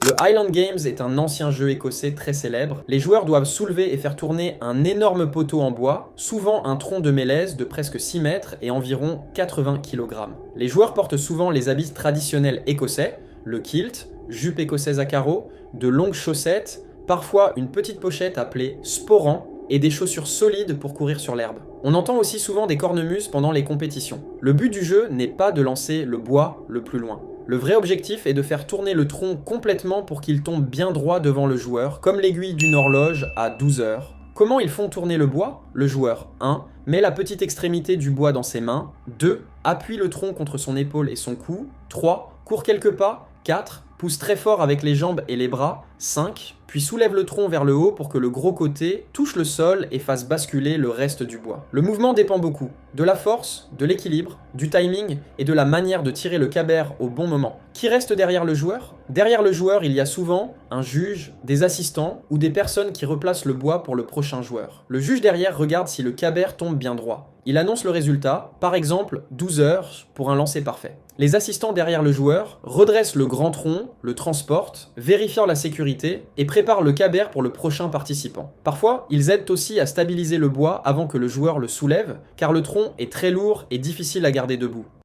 Le Highland Games est un ancien jeu écossais très célèbre. Les joueurs doivent soulever et faire tourner un énorme poteau en bois, souvent un tronc de mélèze de presque 6 mètres et environ 80 kg. Les joueurs portent souvent les habits traditionnels écossais, le kilt, jupe écossaise à carreaux, de longues chaussettes, parfois une petite pochette appelée sporran et des chaussures solides pour courir sur l'herbe. On entend aussi souvent des cornemuses pendant les compétitions. Le but du jeu n'est pas de lancer le bois le plus loin. Le vrai objectif est de faire tourner le tronc complètement pour qu'il tombe bien droit devant le joueur, comme l'aiguille d'une horloge à 12 heures. Comment ils font tourner le bois? Le joueur 1. Met la petite extrémité du bois dans ses mains. 2. Appuie le tronc contre son épaule et son cou. 3. Court quelques pas. 4. Pousse très fort avec les jambes et les bras. 5. Puis soulève le tronc vers le haut pour que le gros côté touche le sol et fasse basculer le reste du bois. Le mouvement dépend beaucoup de la force, de l'équilibre, du timing et de la manière de tirer le cabert au bon moment. Qui reste derrière le joueur? Derrière le joueur, il y a souvent un juge, des assistants ou des personnes qui replacent le bois pour le prochain joueur. Le juge derrière regarde si le cabert tombe bien droit. Il annonce le résultat, par exemple 12 heures pour un lancer parfait. Les assistants derrière le joueur redressent le grand tronc, le transportent, vérifiant la sécurité et préparent le cabert pour le prochain participant. Parfois, ils aident aussi à stabiliser le bois avant que le joueur le soulève, car le tronc est très lourd et difficile à garder debout.